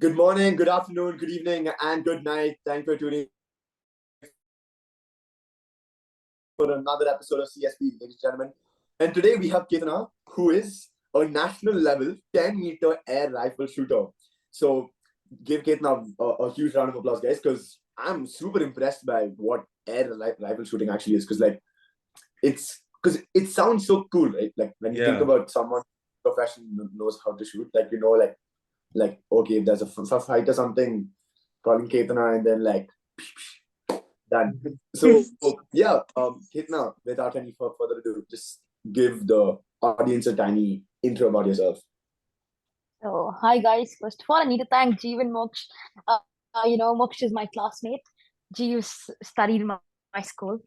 Good morning, good afternoon, good evening, and good night. Thank you for tuning for another episode of CSP, ladies and gentlemen. And today we have Ketana, who is a national level 10-meter air rifle shooter. So give Ketana a huge round of applause, guys, because I'm super impressed by what air rifle shooting actually is. Because it sounds so cool, right? Like when you think about someone professional knows how to shoot, like okay, if there's a fight or something, calling Ketana and then like done. So yeah, Ketana, without any further ado, just give the audience a tiny intro about yourself. So, hi guys. First of all, I need to thank Jeev and Moksh. Moksh is my classmate. Jeev studied in my school.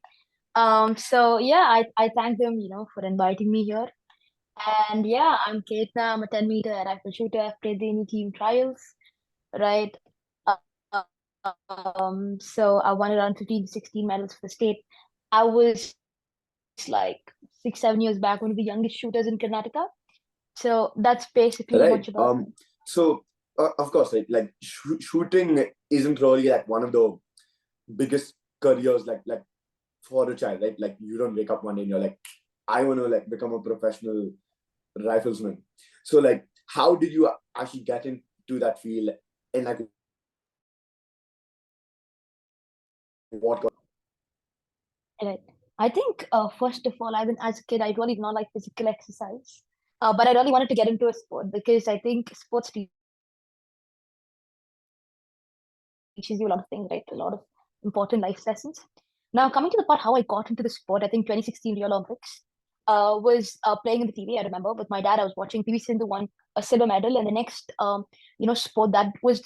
So yeah, I thank them, for inviting me here. And yeah, I'm Ketna. I'm a 10-meter rifle shooter. I've played the team trials, right? Uh, so I won around 15 to 16 medals for the state. I was like 6, 7 years back, one of the youngest shooters in Karnataka. So that's basically Right. much about me. So of course, like shooting isn't really like one of the biggest careers like for a child, right? Like you don't wake up one day and you're like, I want to like become a professional riflesman. So like, how did you actually get into that field, and like what got? Right. I think first of all, as a kid, I really did not like physical exercise, but I really wanted to get into a sport because I think sports teaches you a lot of things, right? A lot of important life lessons. Now, coming to the part how I got into the sport, I think 2016 Rio Olympics was playing in the TV. I remember with my dad, I was watching PV Sindhu won a silver medal, and the next sport that was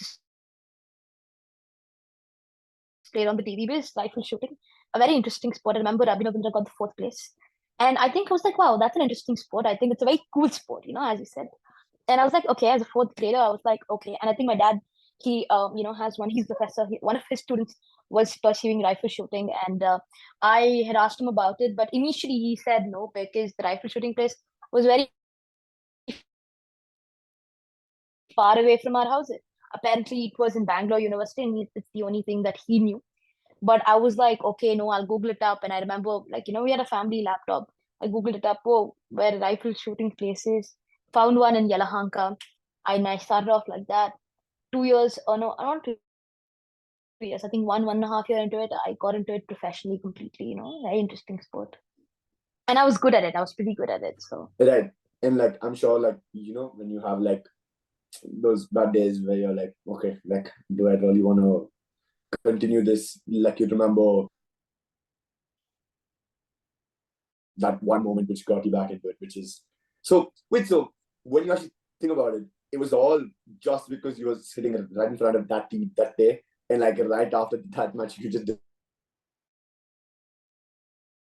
displayed on the TV was rifle shooting, a very interesting sport. I remember Abhinav Bindra got the fourth place. And I think I was like, wow, that's an interesting sport. I think it's a very cool sport, as you said. And I was like, okay, as a fourth grader, I was like, okay. And I think my dad, he, has one, he's a professor. One of his students was pursuing rifle shooting. And I had asked him about it. But initially he said no, because the rifle shooting place was very far away from our house. Apparently it was in Bangalore University, and it's the only thing that he knew. But I was like, okay, no, I'll Google it up. And I remember, like, we had a family laptop. I Googled it up, oh, where rifle shooting places. Found one in Yelahanka. And I started off like that. 2 years, or no, around 2 years. I think 1.5 year into it, I got into it professionally completely, very interesting sport. And I was good at it. I was pretty good at it. So Right. And like I'm sure like when you have like those bad days where you're like, okay, like do I really want to continue this? Like you remember that one moment which got you back into it, which is so wait, so when you actually think about it, it was all just because you were sitting right in front of that TV that day, and like right after that match you just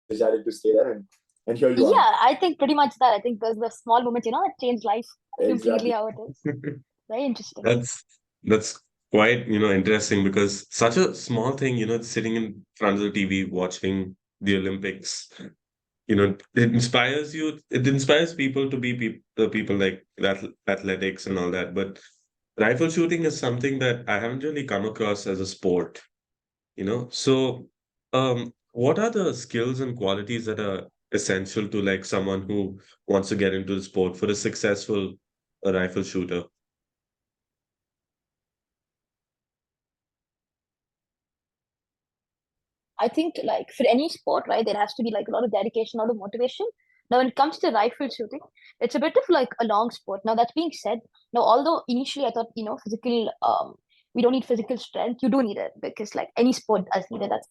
decided to stay there, and here you are. yeah, I think pretty much that. I think those the small moments, that change life completely Exactly. how it is. Very interesting. That's quite, interesting because such a small thing, sitting in front of the TV watching the Olympics, it inspires you. It inspires people to be the people like that, athletics and all that. But rifle shooting is something that I haven't really come across as a sport. So, what are the skills and qualities that are essential to like someone who wants to get into the sport for a successful rifle shooter? I think like for any sport, right, there has to be like a lot of dedication, a lot of motivation. Now, when it comes to rifle shooting, it's a bit of like a long sport. Now, that being said, now although initially I thought physical, we don't need physical strength. You do need it because like any sport does need it. That's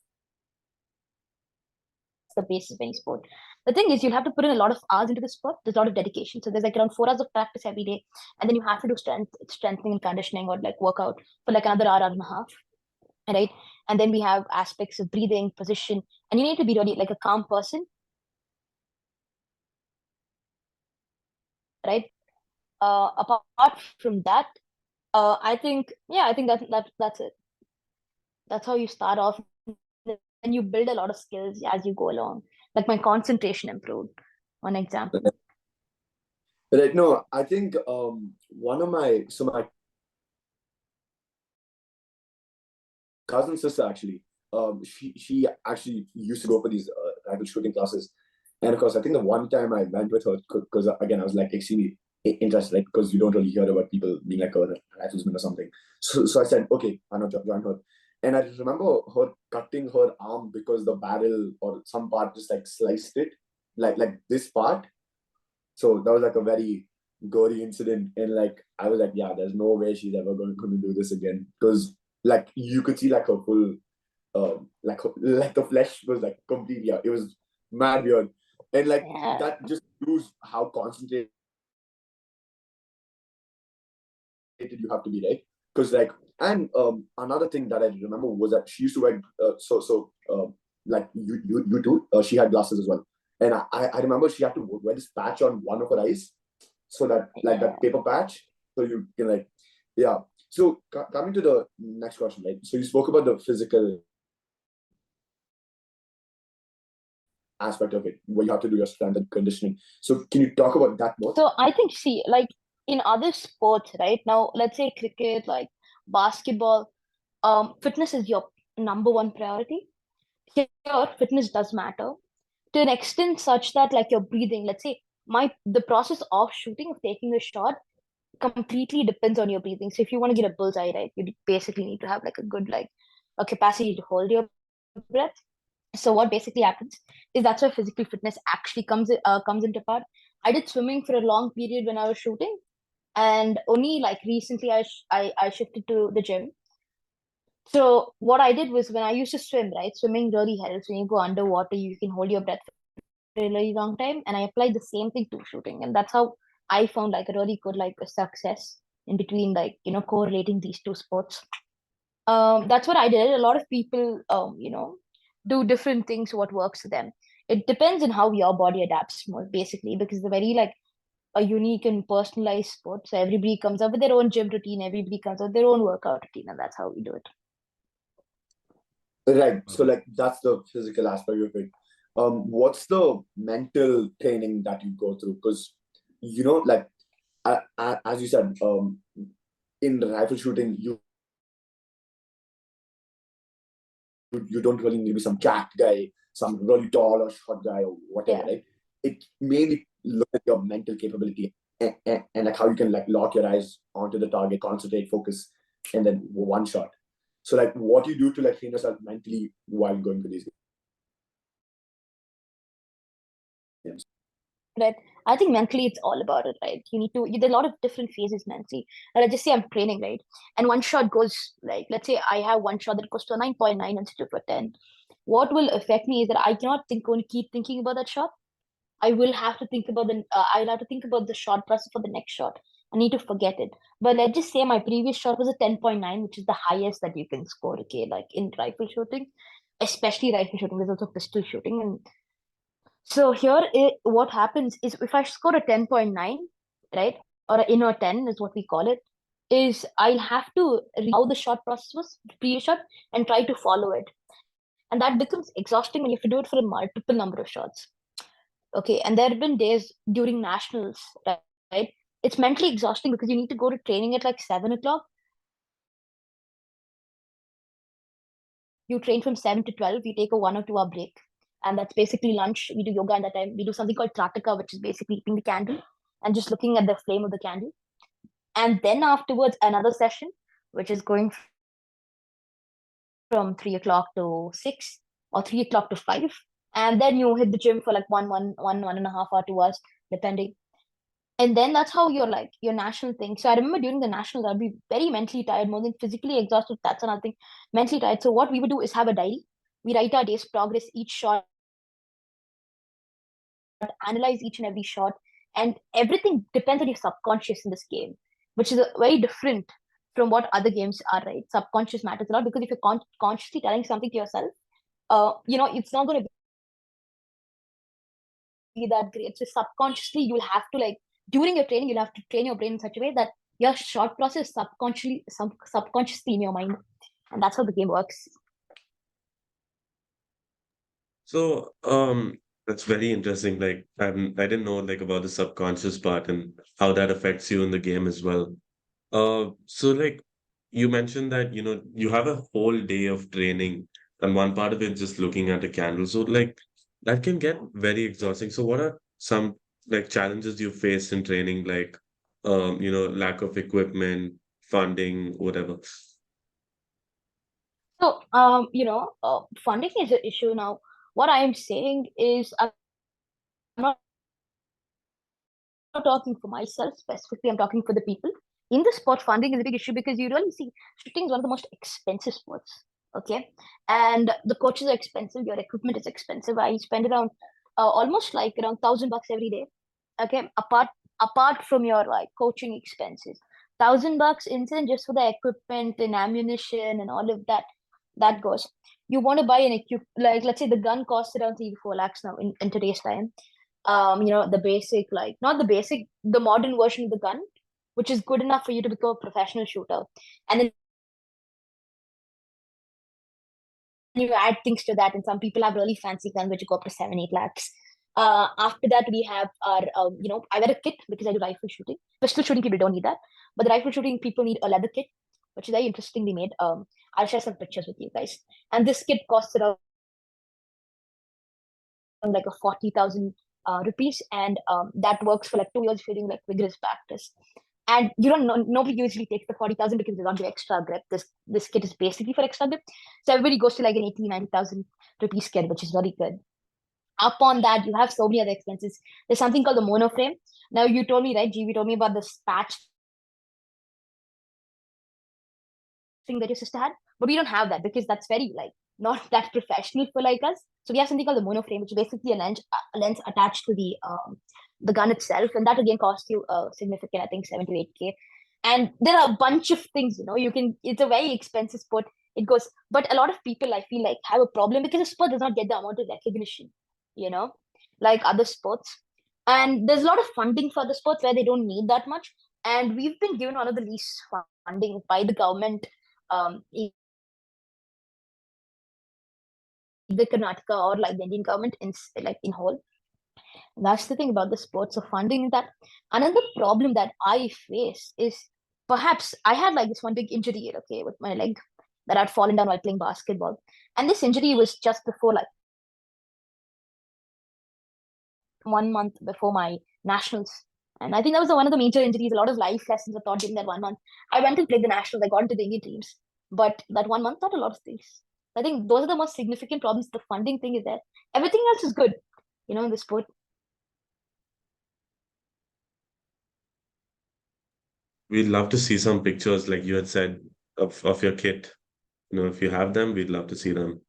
the basis of any sport. The thing is, you'll have to put in a lot of hours into the sport. There's a lot of dedication. So there's like around 4 hours of practice every day, and then you have to do strengthening and conditioning or like workout for like another hour, hour and a half, right? And then we have aspects of breathing, position, and you need to be really like a calm person, right? Apart from that, I think that's it. That's how you start off, and you build a lot of skills as you go along. Like my concentration improved, one example. Right. No, I think one of my cousin sister actually. She actually used to go for these rifle shooting classes, and of course, I think the one time I went with her because again I was like extremely interested, like because you don't really hear about people being like a riflesman or something. So I said, okay, I'm not join her. And I remember her cutting her arm because the barrel or some part just like sliced it, like this part. So that was like a very gory incident, and like I was like, yeah, there's no way she's ever going to do this again because like you could see like her full, like the flesh was like completely out. It was mad weird, and like Yeah. that just proves how concentrated you have to be, right? Because like, and another thing that I remember was that she used to wear like you too. She had glasses as well, and I remember she had to wear this patch on one of her eyes, so that like Yeah. that paper patch, so you can like, yeah. So coming to the next question, right? So you spoke about the physical aspect of it, where you have to do your strength and conditioning. So can you talk about that more? So I think, see, like in other sports, right now, let's say cricket, like basketball, fitness is your number one priority. Here, fitness does matter to an extent such that like your breathing, let's say the process of shooting, of taking a shot, completely depends on your breathing. So if you want to get a bullseye, right, you basically need to have like a good like a capacity to hold your breath. So what basically happens is that's where physical fitness actually comes into part. I did swimming for a long period when I was shooting, and only like recently I shifted to the gym. So what I did was when I used to swim, right, swimming really helps. When you go underwater, you can hold your breath for a really long time, and I applied the same thing to shooting, and that's how I found like a really good like a success in between, like, you know, correlating these two sports. That's what I did. A lot of people you know, do different things what works for them. It depends on how your body adapts more basically, because it's a very like a unique and personalized sport. So everybody comes up with their own gym routine, everybody comes up with their own workout routine, and that's how we do it. Right. So like that's the physical aspect of it. What's the mental training that you go through? Because you know, like as you said, in rifle shooting, you don't really need to be some jacked guy, some really tall or short guy or whatever, Yeah. right? It mainly look at your mental capability and like how you can like lock your eyes onto the target, concentrate, focus, and then one shot. So like what do you do to like train yourself mentally while going for these games? Right. I think mentally it's all about it, right? You need to, there are a lot of different phases mentally. And I just say I'm training, right? And one shot goes like, let's say I have one shot that goes to a 9.9 instead of a 10. What will affect me is that I cannot going to keep thinking about that shot. I will have to think about I'll have to think about the shot process for the next shot. I need to forget it. But let's just say my previous shot was a 10.9, which is the highest that you can score, okay, like in rifle shooting, especially rifle shooting. There's also pistol shooting. And so here, what happens is if I score a 10.9, right, or an in or 10 is what we call it, is I'll have to how the shot process was, the previous shot, and try to follow it. And that becomes exhausting when you have to do it for a multiple number of shots. Okay, and there have been days during nationals, right? It's mentally exhausting because you need to go to training at like 7 o'clock. You train from 7 to 12. You take a 1 or 2 hour break, and that's basically lunch. We do yoga, and that time we do something called trataka, which is basically eating the candle and just looking at the flame of the candle. And then afterwards, another session, which is going from 3 o'clock to 6 or 3 o'clock to 5. And then you hit the gym for like 1.5 hour, 2 hours, depending. And then that's how you're like your national thing. So I remember during the nationals, I'd be very mentally tired, more than physically exhausted. That's another thing, mentally tired. So what we would do is have a diary. We write our day's progress, each shot, analyze each and every shot, and everything depends on your subconscious in this game, which is very different from what other games are. Right, subconscious matters a lot because if you're consciously telling something to yourself, you know, it's not going to be that great. So subconsciously, you'll have to like during your training, you'll have to train your brain in such a way that your shot process subconsciously in your mind, and that's how the game works. So, that's very interesting. Like, I didn't know like about the subconscious part and how that affects you in the game as well. So like you mentioned that, you have a whole day of training and one part of it just looking at a candle. So like that can get very exhausting. So what are some like challenges you face in training, like lack of equipment, funding, whatever? So, funding is an issue now. What I am saying is, I'm not talking for myself specifically. I'm talking for the people. In the sport, funding is a big issue because you really see shooting is one of the most expensive sports. Okay, and the coaches are expensive. Your equipment is expensive. I spend around almost like around $1,000 every day. Okay, apart from your like coaching expenses, $1,000 instant just for the equipment and ammunition and all of that. That goes. You want to buy an like let's say the gun costs around 3 to 4 lakhs now in today's time. The basic, like not the basic, the modern version of the gun, which is good enough for you to become a professional shooter. And then you add things to that, and some people have really fancy guns which go up to 7, 8 lakhs. After that, we have our, I wear a kit because I do rifle shooting. Pistol shooting people don't need that, but the rifle shooting people need a leather kit, which is very interestingly made. I'll share some pictures with you guys. And this kit costs around like a 40,000 rupees, and that works for like 2 years if you're doing like vigorous practice. And you don't nobody usually takes the 40,000 because they don't give extra grip. This kit is basically for extra grip. So everybody goes to like an 80,000-90,000 rupees kit, which is very good. Up on that, you have so many other expenses. There's something called the monoframe. Now you told me, right, G, you told me about this patch thing that your sister had, but we don't have that because that's very like not that professional for like us. So we have something called the monoframe, which is basically a lens attached to the gun itself, and that again costs you significant, I think 7 to 8K. And there are a bunch of things, it's a very expensive sport. It goes, but a lot of people I feel like have a problem because the sport does not get the amount of recognition, you know, like other sports. And there's a lot of funding for the sports where they don't need that much. And we've been given one of the least funding by the government, either Karnataka or like the Indian government like in whole. That's the thing about the sports of funding, is that another problem that I face is perhaps I had like this one big injury, okay, with my leg that had fallen down while playing basketball. And this injury was just before like 1 month before my nationals. And I think that was one of the major injuries. A lot of life lessons were taught during that 1 month. I went and played the nationals. I got into the Indian teams. But that 1 month taught a lot of things. I think those are the most significant problems. The funding thing is there. Everything else is good, in the sport. We'd love to see some pictures, like you had said, of your kit. If you have them, we'd love to see them.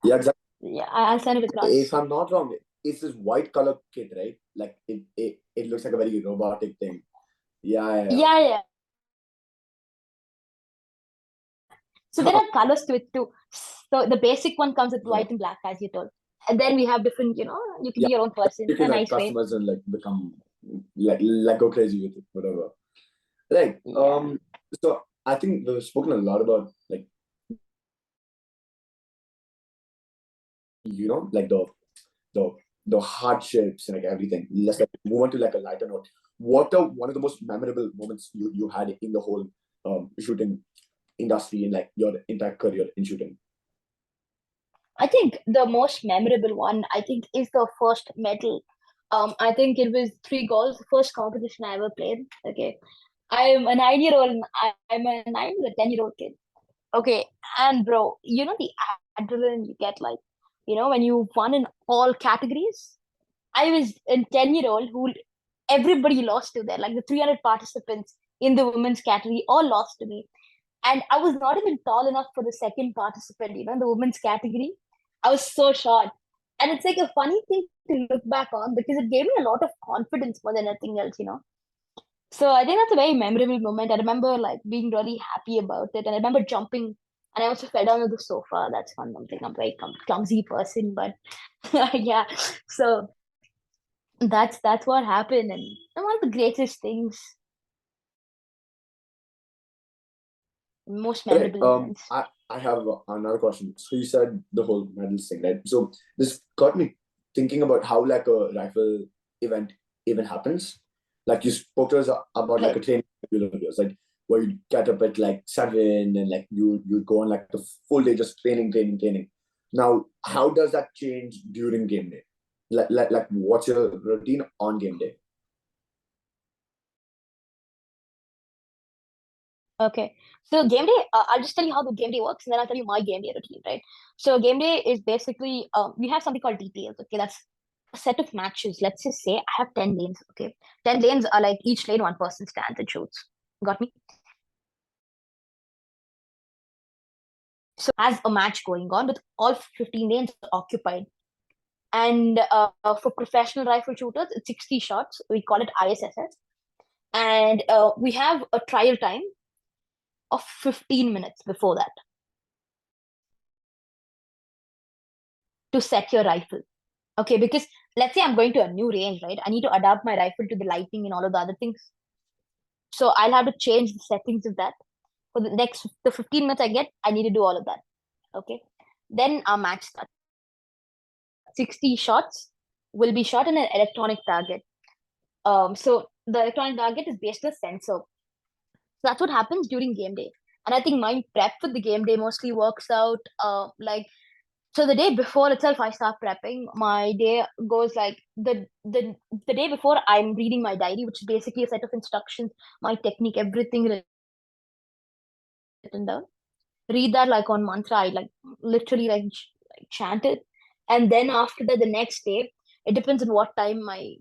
Yeah, exactly. Yeah, I'll send it across. If I'm not wrong, it's this white color kit, right? Like it looks like a very robotic thing. Yeah. Yeah. So there are colors to it too. So the basic one comes with white and black, as you told. And then we have different, you can be your own person You in a can like nice way. customize and like become like go crazy with it, whatever. Right. Yeah. So I think we've spoken a lot about like like the hardships and like everything. Let's like move on to like a lighter note. What are one of the most memorable moments you had in the whole shooting industry in like your entire career in shooting? I think the most memorable one, I think, is the first medal. I think it was 3 goals, the first competition I ever played. Okay. I'm a 9-year-old, I'm a 10-year-old kid. Okay. And bro, the adrenaline you get, like, when you won in all categories. I was a 10-year-old who everybody lost to there. Like the 300 participants in the women's category all lost to me. And I was not even tall enough for the second participant, in the women's category. I was so short. And it's like a funny thing to look back on because it gave me a lot of confidence more than anything else. So I think that's a very memorable moment. I remember like being really happy about it. And I remember jumping, and I also fell down on the sofa. That's one thing. I'm a very clumsy person, but yeah. So that's what happened, and one of the greatest things, most Okay, memorable moments. I have another question. So you said the whole medals thing, right? So this got me thinking about how like a rifle event even happens. Like you spoke to us about like a Okay. training of yours. Like where you get up at like 7 and like you go on like the full day just training. Now, how does that change during game day? Like what's your routine on game day? Okay. So game day, I'll just tell you how the game day works, and then I'll tell you my game day routine, right? So game day is basically we have something called details. Okay, that's a set of matches. Let's just say I have 10 lanes. Okay, 10 lanes are like each lane one person stands and shoots. Got me? So has a match going on with all 15 lanes occupied. And for professional rifle shooters, it's 60 shots. We call it ISSS. And we have a trial time of 15 minutes before that to set your rifle. Okay, because let's say I'm going to a new range, right? I need to adapt my rifle to the lighting and all of the other things. So I'll have to change the settings of that. For the 15 minutes I get, I need to do all of that. Okay. Then our match starts. 60 shots will be shot in an electronic target. So the electronic target is based on a sensor. So that's what happens during game day. And I think my prep for the game day mostly works out like so the day before itself I start prepping. My day goes like the day before I'm reading my diary, which is basically a set of instructions, my technique, everything written down. Read that like on mantra. I like literally like chant it. And then after that, the next day, it depends on what time my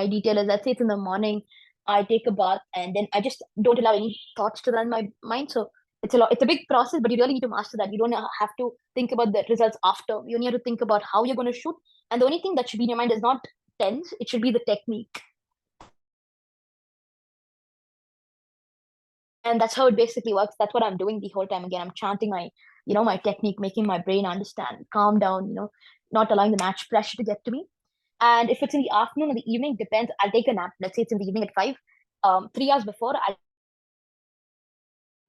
detail is. Let's say it's in the morning, I take a bath and then I just don't allow any thoughts to run my mind. So it's a big process, but you really need to master that. You don't have to think about the results after. You only have to think about how you're going to shoot. And the only thing that should be in your mind is not tense, it should be the technique. And that's how it basically works. That's what I'm doing the whole time. Again, I'm chanting my technique, making my brain understand, calm down, not allowing the match pressure to get to me. And if it's in the afternoon or the evening, depends. I'll take a nap. Let's say it's in the evening at 5. 3 hours before, I'll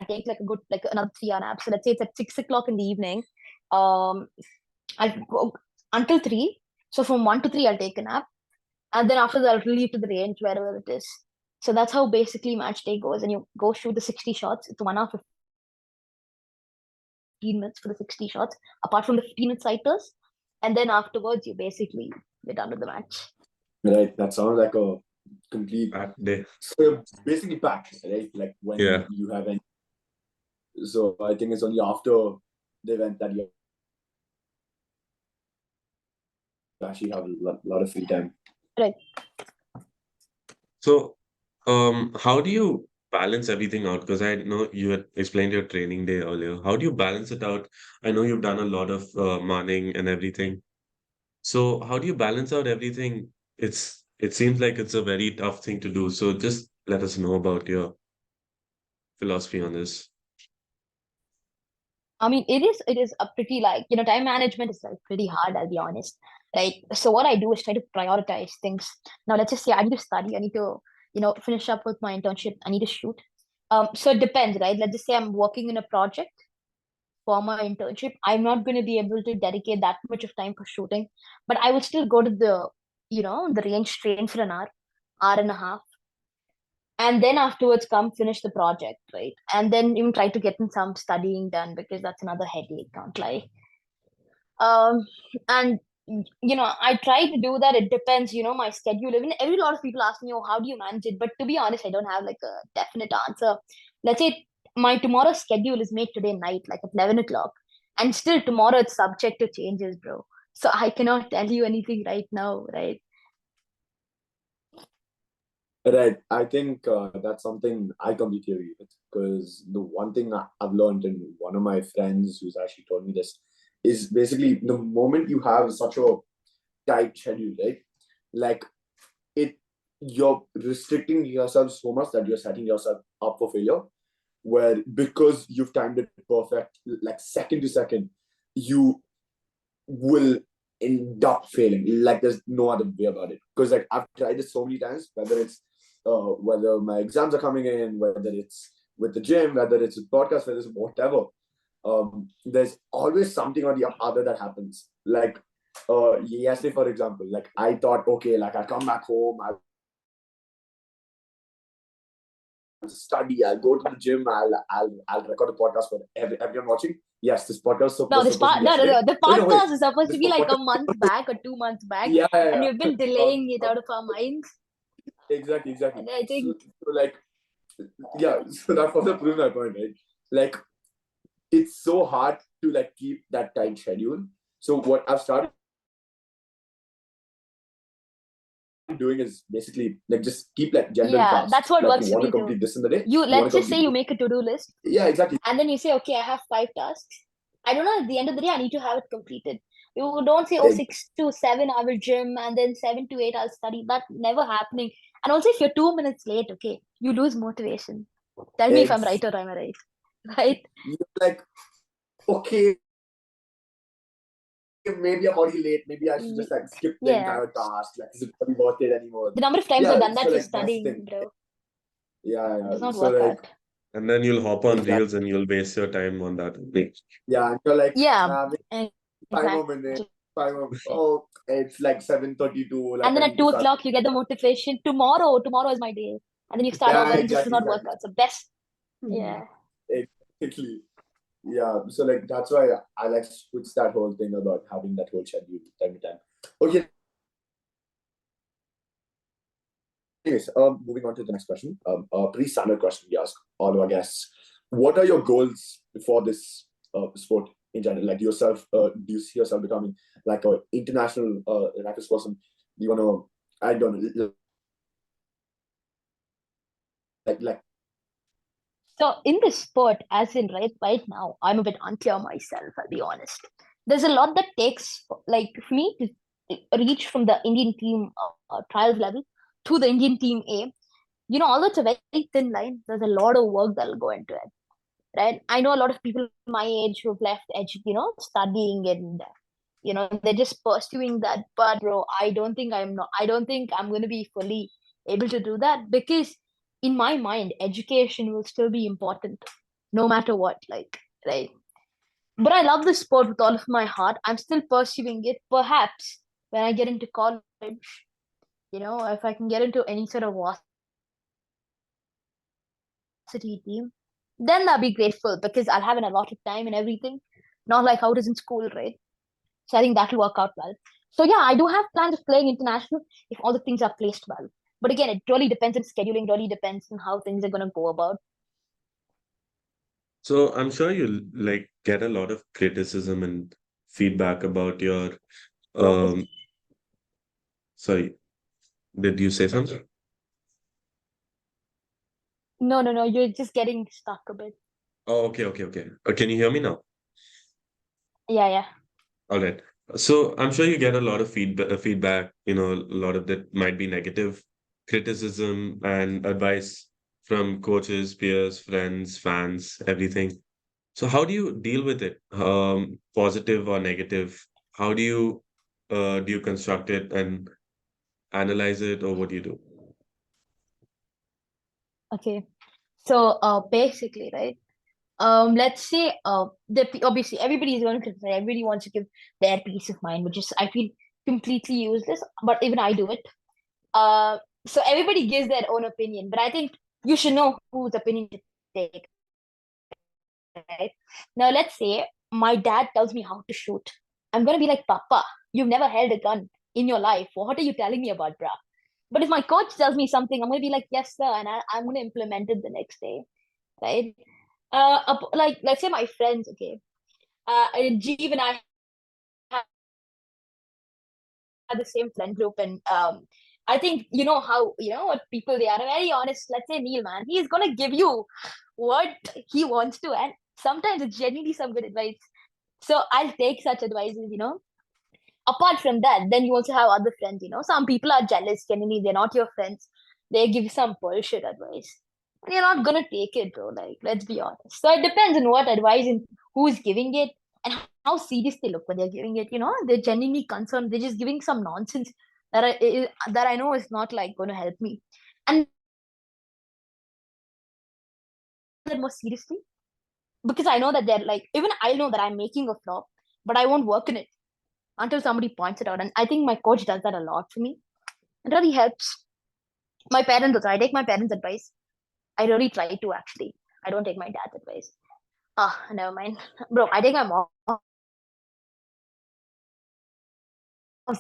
take like a good like another 3 hour nap. So let's say it's at 6 o'clock in the evening. I'll go until 3. So from 1 to 3, I'll take a nap. And then after that, I'll leave to the range wherever it is. So that's how basically match day goes. And you go shoot the 60 shots. It's 1 hour 15 minutes for the 60 shots, apart from the 15-minute sighters. And then afterwards, you're done with the match. Right. That sounds like a complete day. So basically packed, right? Like when Yeah. you have any. So I think it's only after the event that you actually have a lot of free time. Right. So, how do you balance everything out? Because I know you had explained your training day earlier. How do you balance it out? I know you've done a lot of morning and everything. So, how do you balance out everything? It seems like it's a very tough thing to do. So, just let us know about your philosophy on this. I mean, it is a pretty like, time management is like pretty hard, I'll be honest. Right. So what I do is try to prioritize things. Now, let's just say I need to study, I need to, finish up with my internship, I need to shoot. So it depends, right? Let's just say I'm working in a project for my internship. I'm not going to be able to dedicate that much of time for shooting, but I will still go to the range, train for an hour and a half, and then afterwards come finish the project, right? And then even try to get in some studying done, because that's another headache, can't lie. And I try to do that. It depends, my schedule. Even every lot of people ask me, oh, how do you manage it? But to be honest, I don't have like a definite answer. Let's say my tomorrow's schedule is made today night, like at 11 o'clock, and still tomorrow it's subject to changes, bro. So I cannot tell you anything right now, right? Right. I think that's something I completely agree with, because the one thing I've learned, and one of my friends who's actually told me this, is basically the moment you have such a tight schedule, right? Like you're restricting yourself so much that you're setting yourself up for failure. Where because you've timed it perfect, like second to second, you will end up failing. Like there's no other way about it. Because like I've tried it so many times, whether my exams are coming in, whether it's with the gym, whether it's a podcast, whether it's whatever. There's always something or the other that happens. Like yesterday, for example, like I thought, okay, like I come back home, I study. I'll go to the gym. I'll record a podcast for everyone watching. Yes, this podcast No, was supposed to be no, yesterday. the So, no, wait. podcast is supposed to This be like a podcast, month back or 2 months back, yeah, and we've been delaying it out of our minds. Exactly. And I think So like, yeah. So that further proves my point, right? Like, it's so hard to like keep that tight schedule. So what I've started doing is basically like just keep like general yeah, tasks. that's what Like works you for want me to too. complete this in the day. You want let's to just say complete you make a to-do list, Yeah, exactly. and then you say, okay, I have 5 tasks. I don't know, at the end of the day, I need to have it completed. You don't say, oh, Ex- 6 to 7 I will gym, and then 7 to 8 I'll study. That never happening. And also, if you're 2 minutes late, okay, you lose motivation. Tell me if I'm right or I'm right. Right? You're like, okay, maybe I'm already late. Maybe I should just like skip the Yeah. entire task. Like, is it really worth it anymore? The number of times Yeah, I've done that so for like that's the studying, thing. bro. Yeah, It does not So work like, out. And then you'll hop on Exactly. reels and you'll waste your time on that. yeah, and you're like, Yeah, maybe 5 exactly. more minutes. 5 more. Oh, it's like 7:32. Like And then I at need two to start. o'clock, you get the motivation. Tomorrow is my day. And then you start Yeah, over and it just does not exactly. work out. So best. Yeah. Exactly. Yeah, so like that's why I like switch that whole thing about having that whole schedule time to time. Okay. Anyways, moving on to the next question. A pretty standard question we ask all our guests. What are your goals for this sport in general? Like yourself, do you see yourself becoming like an international rifles person? Do you want to? I don't know. Like. So in this sport, as in right now, I'm a bit unclear myself, I'll be honest. There's a lot that takes like for me to reach from the Indian team trials level to the Indian team A. Although it's a very thin line, there's a lot of work that'll go into it. Right? I know a lot of people my age who've left studying and they're just pursuing that. But bro, I don't think I'm going to be fully able to do that, because in my mind education will still be important no matter what, like, right? But I love this sport with all of my heart. I'm still pursuing it. Perhaps when I get into college, if I can get into any sort of varsity team, then I'll be grateful, because I'll have an allotted time and everything, not like how it is in school, right? So I think that will work out well. So yeah, I do have plans of playing international if all the things are placed well. But again, it really depends on scheduling, really depends on how things are going to go about. So I'm sure you'll like get a lot of criticism and feedback about your um sorry, did you say something? No, you're just getting stuck a bit. Oh, okay. Can you hear me now? Yeah. All right. So I'm sure you get a lot of feedback, a lot of that might be negative criticism and advice from coaches, peers, friends, fans, everything. So how do you deal with it? Positive or negative? How do you construct it and analyze it, or what do you do? Okay. So basically, right? Let's say obviously everybody is going to criticize, everybody wants to give their peace of mind, which is I feel completely useless, but even I do it. So everybody gives their own opinion, but I think you should know whose opinion to take, right? Now, let's say my dad tells me how to shoot. I'm going to be like, Papa, you've never held a gun in your life. What are you telling me about, bruh? But if my coach tells me something, I'm going to be like, yes, sir. And I'm going to implement it the next day, right? Like, let's say my friends, okay. Jeev and I had the same friend group, and I think how what people they are very honest. Let's say Neil, man, he's gonna give you what he wants to, and sometimes it's genuinely some good advice. So I'll take such advices. Apart from that, then you also have other friends. Some people are jealous. Genuinely, they're not your friends. They give some bullshit advice. And you're not gonna take it, bro. Like, let's be honest. So it depends on what advice and who's giving it and how serious they look when they're giving it. They're genuinely concerned. They're just giving some nonsense that I know is not like going to help me. And that more seriously, because I know that they're like, even I know that I'm making a flop, but I won't work in it until somebody points it out. And I think my coach does that a lot for me. It really helps. My parents also, I take my parents' advice. I really try to actually. I don't take my dad's advice. Ah, never mind. Bro, I take my mom's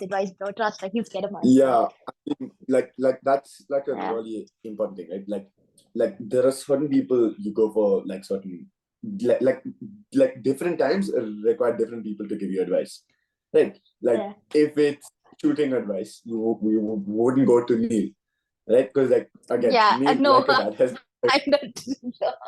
advice, bro. Trust, like he's scared of monsters. Yeah, I mean, like that's like a Yeah. really important thing, right? Like there are certain people you go for like certain like like like different times require different people to give you advice, right? Like Yeah. if it's shooting advice, you wouldn't go to Neil, right? Because like again, Yeah, Neil, no, like your dad, has I'm not.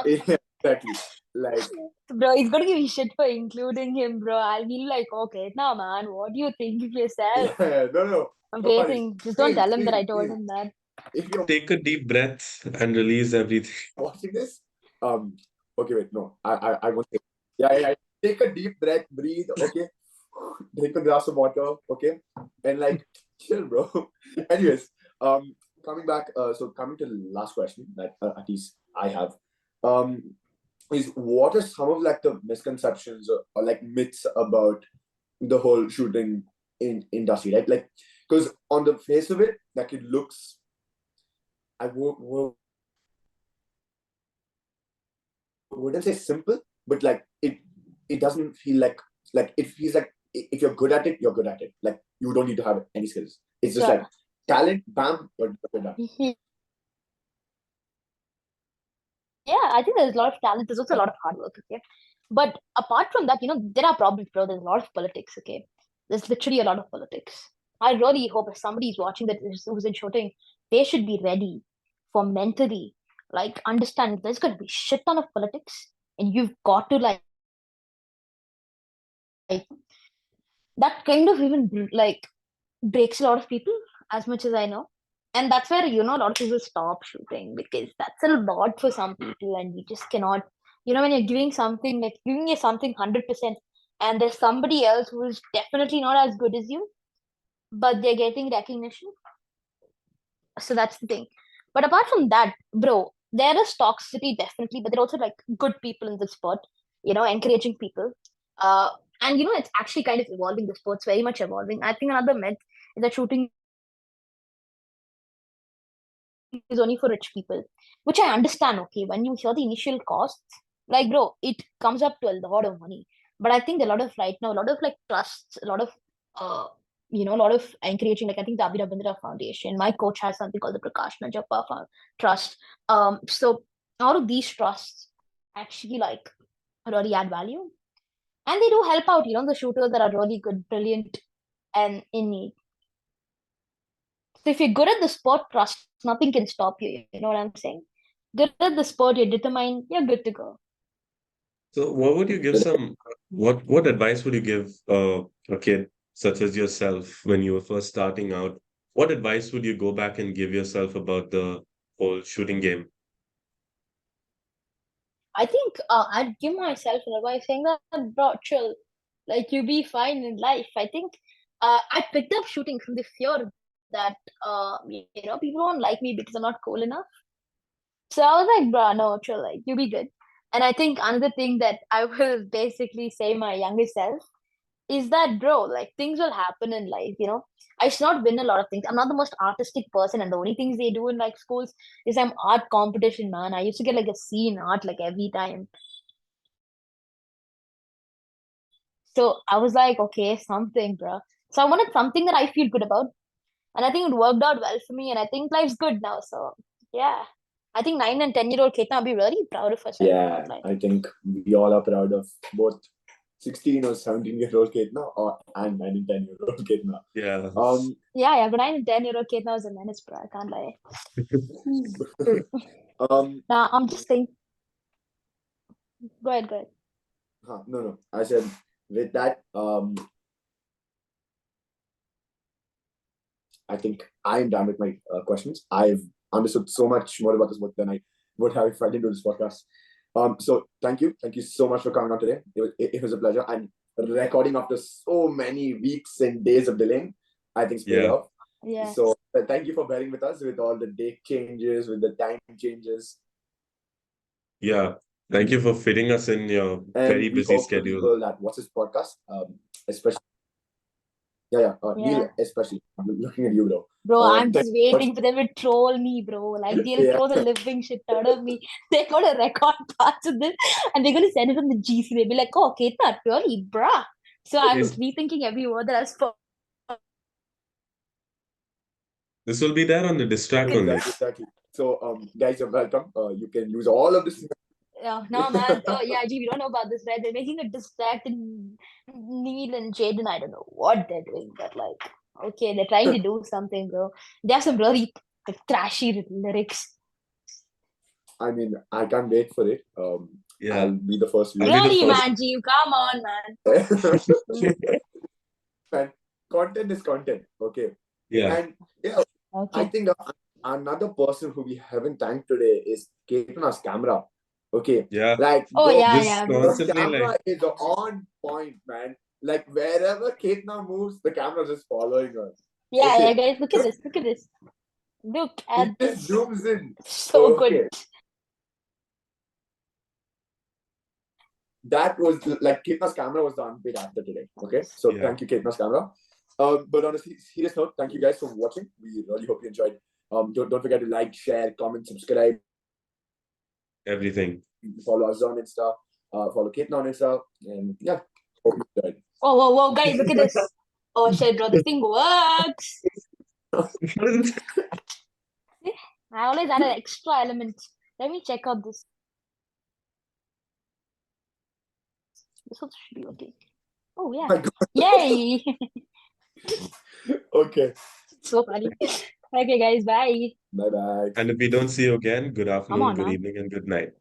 yeah, exactly like Bro, he's gonna give me shit for including him, bro. I'll be like, okay, now, man, what do you think of yourself? yeah, no, I'm no worries. waiting. Just don't Neil, tell him that Neil, I told Neil, him that. if you're Take a deep breath and release everything. watching this, um, okay, wait, no, I won't say. Yeah. Take a deep breath, breathe, okay. Drink a glass of water, okay, and like chill, bro. Anyways, coming back, so coming to the last question that at least I have, um, is what are some of like the misconceptions or like myths about the whole shooting in industry, right? Like, because on the face of it, like it looks, I wouldn't say simple, but like it doesn't feel like it feels like if you're good at it, you're good at it. Like you don't need to have any skills. It's just Sure. like talent, bam, you're good at it. Yeah, I think there's a lot of talent. There's also a lot of hard work, okay? But apart from that, there are problems, bro. There's a lot of politics, okay? There's literally a lot of politics. I really hope if somebody is watching that who's in shooting, they should be ready for mentally, like, understand there's going to be shit ton of politics, and you've got to, like, that kind of even, like, breaks a lot of people, as much as I know. And that's where, a lot of people stop shooting because that's a lot for some people, and you just cannot, when you're doing something, like giving you something 100%, and there's somebody else who is definitely not as good as you, but they're getting recognition. So that's the thing. But apart from that, bro, there is toxicity definitely, but there are also like good people in the sport, encouraging people. Uh, and it's actually kind of evolving. The sport's very much evolving. I think another myth is that shooting is only for rich people, which I understand. Okay, when you hear the initial costs, like bro, it comes up to a lot of money. But I think a lot of right now, a lot of like trusts, a lot of a lot of encouraging. Like I think the Abhi Rabindra Foundation. My coach has something called the Prakash Najappa Trust. So all of these trusts actually like really add value, and they do help out. The shooters that are really good, brilliant, and in need. So if you're good at the sport, trust nothing can stop you. You know what I'm saying? Good at the sport, you're determined, you're good to go. So, what would you give some? What advice would you give a kid such as yourself when you were first starting out? What advice would you go back and give yourself about the whole shooting game? I think I'd give myself an advice saying that, bro, chill. Like, you be fine in life. I think I picked up shooting from the fear that, people don't like me because I'm not cool enough. So I was like, bro, no, chill, like, you be good. And I think another thing that I will basically say my younger self is that, bro, like, things will happen in life, I should not win a lot of things. I'm not the most artistic person, and the only things they do in like schools is I'm art competition, man. I used to get like a C in art like every time. So I was like, okay, something, bro. So I wanted something that I feel good about, and I think it worked out well for me, and I think life's good now. So yeah, I think 9 and 10-year-old Ketana will be really proud of herself Yeah, about life. I think we all are proud of both 16 or 17-year-old Ketna or and 9 and 10-year-old Ketna. Yeah. Yeah, but 9 and 10-year-old Ketana was a menace, bro. I can't lie. Nah, I'm just saying. Go ahead, go ahead. No. I said with that, I think I'm done with my questions. I've understood so much more about this book than I would have if I didn't do this podcast. So thank you so much for coming on today. It was a pleasure. And recording after so many weeks and days of delaying, I think it's paid Yeah. off. Yeah. So thank you for bearing with us with all the date changes, with the time changes. Yeah. Thank you for fitting us in your And very we busy hope the schedule. people that watch this podcast, especially Yeah. Yeah. Neil, especially. I'm looking at you, bro. Bro, I'm thank just you so much. waiting for them to troll me, bro. Like they'll Yeah. throw the living shit out of me. They're gonna record parts of this and they're gonna send it on the GC. They'll be like, "Oh, Ketana, really, bruh." So I'm Yes. rethinking every word that I spoke. This will be there on the diss track only. Exactly. So, guys, you're welcome. You can use all of this. No, man. Oh, yeah, G, we don't know about this, right? They're making a distracted Neil and Jaden. I don't know what they're doing, but like, okay, they're trying to do something, bro. They have some really trashy lyrics. I mean, I can't wait for it. Yeah. I'll be the first I'll be the Really, first. man, G, come on, man. Man, content is content. Okay. Yeah. And yeah, I Okay. think another person who we haven't thanked today is Ketana's camera. Okay. Yeah. Like, Oh, bro, yeah, This yeah, bro. the constantly camera like is on point, man. Like, wherever Ketana moves, the camera's just following us. Yeah, Okay. yeah, guys, look at this. Look at this. Look at It just this. zooms in. So good. Okay. That was like Ketana's camera was the unpaid actor today. Okay. So Yeah. thank you, Ketana's camera. But on a serious note, thank you guys for watching. We really hope you enjoyed. Don't forget to like, share, comment, subscribe, everything. follow us on Insta, follow Ketana on Insta, and yeah, hope you enjoyed. Whoa, whoa, whoa, guys, look at this. Oh shit, bro, this thing works. I always add an extra element. Let me check out this. This one should be okay. Oh yeah. My God. Yay! Okay. So funny. Okay, guys, bye. Bye bye. And if we don't see you again, good Come afternoon, on, good man. evening, and good night.